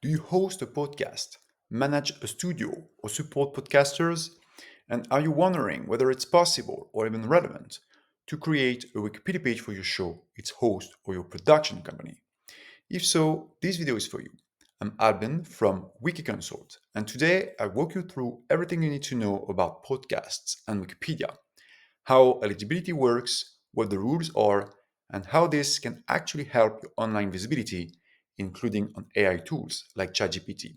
Do you host a podcast, manage a studio, or support podcasters? And are you wondering whether it's possible or even relevant to create a Wikipedia page for your show, its host, or your production company? If so, this video is for you. I'm Albin from WikiConsult, and today I walk you through everything you need to know about podcasts and Wikipedia, how eligibility works, what the rules are, and how this can actually help your online visibility, including on AI tools like ChatGPT.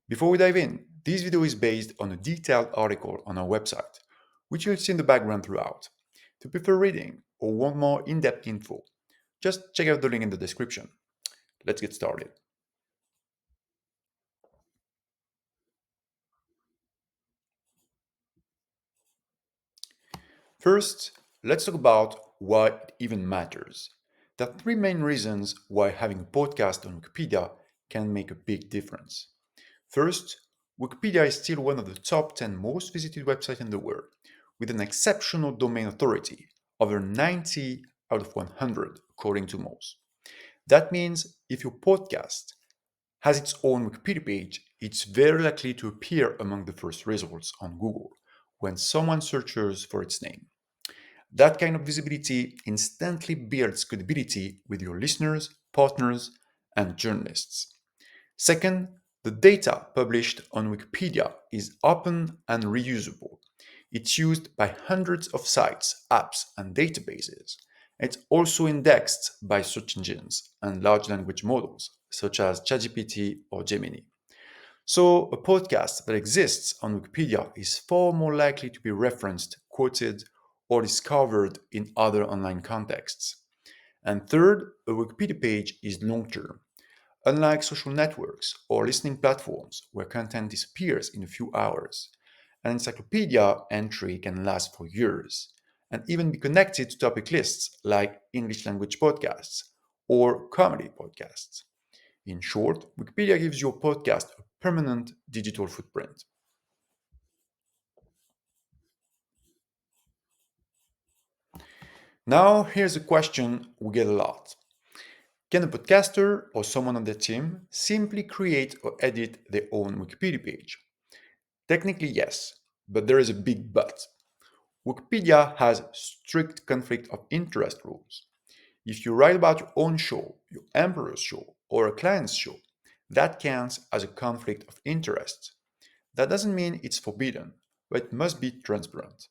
Before we dive in, this video is based on a detailed article on our website, which you'll see in the background throughout. If you prefer reading or want more in-depth info, just check out the link in the description. Let's get started. First, let's talk about why it even matters. There are three main reasons why having a podcast on Wikipedia can make a big difference. First, Wikipedia is still one of the top 10 most visited websites in the world, with an exceptional domain authority, over 90 out of 100, according to most. That means if your podcast has its own Wikipedia page, it's very likely to appear among the first results on Google when someone searches for its name. That kind of visibility instantly builds credibility with your listeners, partners, and journalists. Second, the data published on Wikipedia is open and reusable. It's used by hundreds of sites, apps, and databases. It's also indexed by search engines and large language models, such as ChatGPT or Gemini. So, a podcast that exists on Wikipedia is far more likely to be referenced, quoted, or discovered in other online contexts. And third, a Wikipedia page is long term. Unlike social networks or listening platforms where content disappears in a few hours, an encyclopedia entry can last for years and even be connected to topic lists like English language podcasts or comedy podcasts. In short, Wikipedia gives your podcast a permanent digital footprint. Now, here's a question we get a lot. Can a podcaster or someone on their team simply create or edit their own Wikipedia page? Technically, yes, but there is a big but. Wikipedia has strict conflict of interest rules. If you write about your own show, your emperor's show, or a client's show, that counts as a conflict of interest. That doesn't mean it's forbidden, but it must be transparent.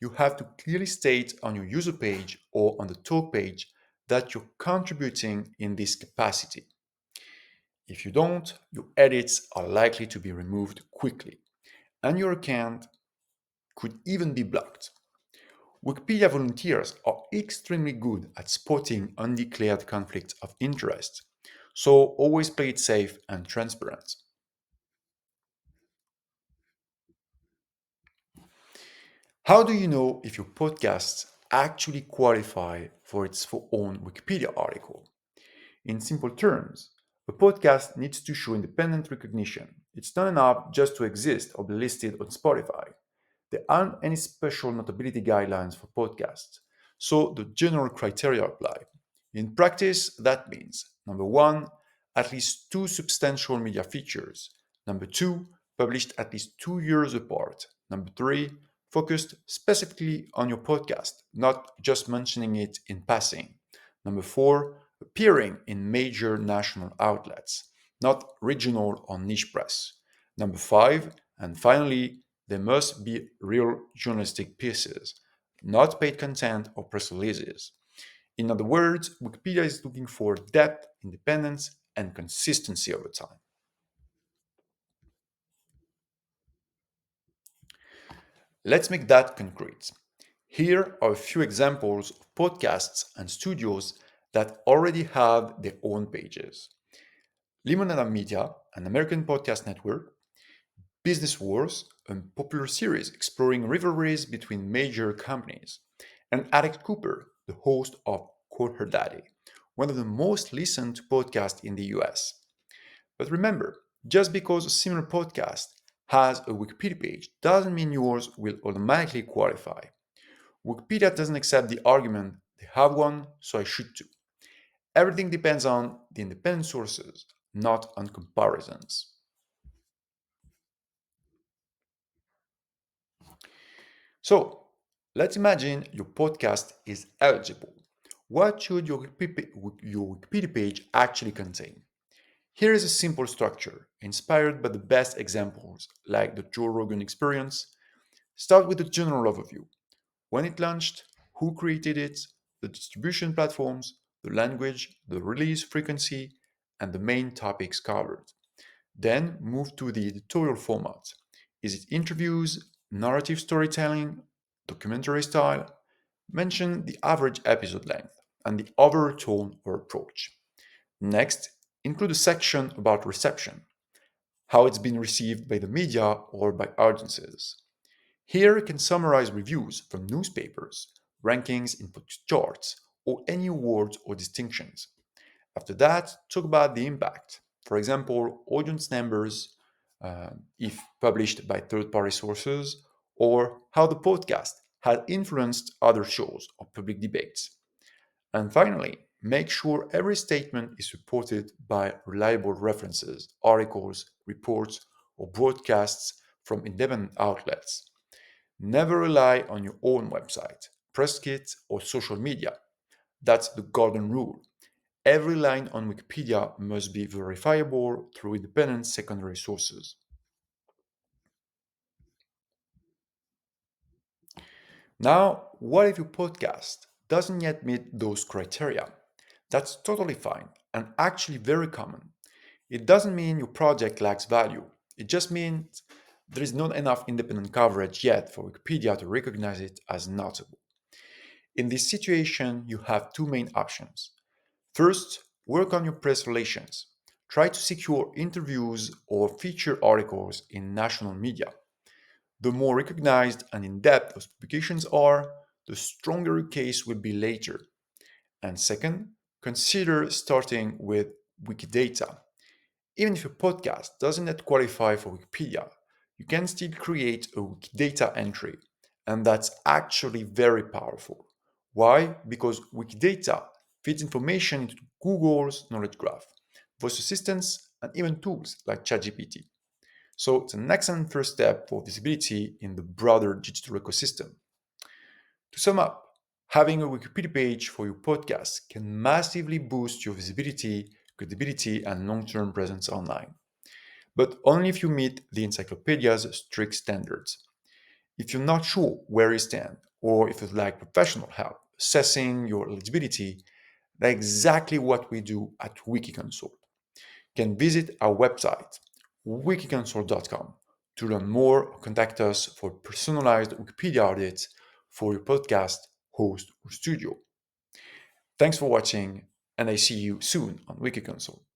You have to clearly state on your user page or on the talk page that you're contributing in this capacity. If you don't, your edits are likely to be removed quickly, and your account could even be blocked. Wikipedia volunteers are extremely good at spotting undeclared conflicts of interest, so always play it safe and transparent. How do you know if your podcasts actually qualify for its own Wikipedia article? In simple terms, a podcast needs to show independent recognition. It's not enough just to exist or be listed on Spotify. There aren't any special notability guidelines for podcasts, so the general criteria apply. In practice, that means number one, at least two substantial media features. Number two, published at least 2 years apart. Number three, focused specifically on your podcast, not just mentioning it in passing. Number four, appearing in major national outlets, not regional or niche press. Number five, and finally, there must be real journalistic pieces, not paid content or press releases. In other words, Wikipedia is looking for depth, independence, and consistency over time. Let's make that concrete. Here are a few examples of podcasts and studios that already have their own pages. Limonada Media, an American podcast network, Business Wars, a popular series exploring rivalries between major companies, and Alex Cooper, the host of Call Her Daddy, one of the most listened to podcasts in the US. But remember, just because a similar podcast has a Wikipedia page doesn't mean yours will automatically qualify. Wikipedia doesn't accept the argument, they have one, so I should too. Everything depends on the independent sources, not on comparisons. So, let's imagine your podcast is eligible. What should your Wikipedia page actually contain? Here is a simple structure inspired by the best examples, like the Joe Rogan experience. Start with a general overview. When it launched, who created it, the distribution platforms, the language, the release frequency, and the main topics covered. Then move to the editorial format. Is it interviews, narrative storytelling, documentary style? Mention the average episode length and the overall tone or approach. Next, include a section about reception, how it's been received by the media or by audiences. Here you can summarize reviews from newspapers, rankings, input charts, or any awards or distinctions. After that, talk about the impact. For example, audience numbers, if published by third party sources, or how the podcast had influenced other shows or public debates. And finally, make sure every statement is supported by reliable references, articles, reports, or broadcasts from independent outlets. Never rely on your own website, press kit, or social media. That's the golden rule. Every line on Wikipedia must be verifiable through independent secondary sources. Now, what if your podcast doesn't yet meet those criteria? That's totally fine and actually very common. It doesn't mean your project lacks value. It just means there is not enough independent coverage yet for Wikipedia to recognize it as notable. In this situation, you have two main options. First, work on your press relations. Try to secure interviews or feature articles in national media. The more recognized and in depth those publications are, the stronger your case will be later. And second, consider starting with Wikidata. Even if your podcast doesn't yet qualify for Wikipedia, you can still create a Wikidata entry, and that's actually very powerful. Why? Because Wikidata feeds information into Google's knowledge graph, voice assistants, and even tools like ChatGPT. So it's an excellent first step for visibility in the broader digital ecosystem. To sum up, having a Wikipedia page for your podcast can massively boost your visibility, credibility, and long term presence online, but only if you meet the encyclopedia's strict standards. If you're not sure where you stand, or if you'd like professional help assessing your eligibility, that's exactly what we do at Wikiconsult. You can visit our website, wikiconsult.com, to learn more or contact us for personalized Wikipedia audits for your podcast, host, or studio. Thanks for watching, and I see you soon on Wikiconsult.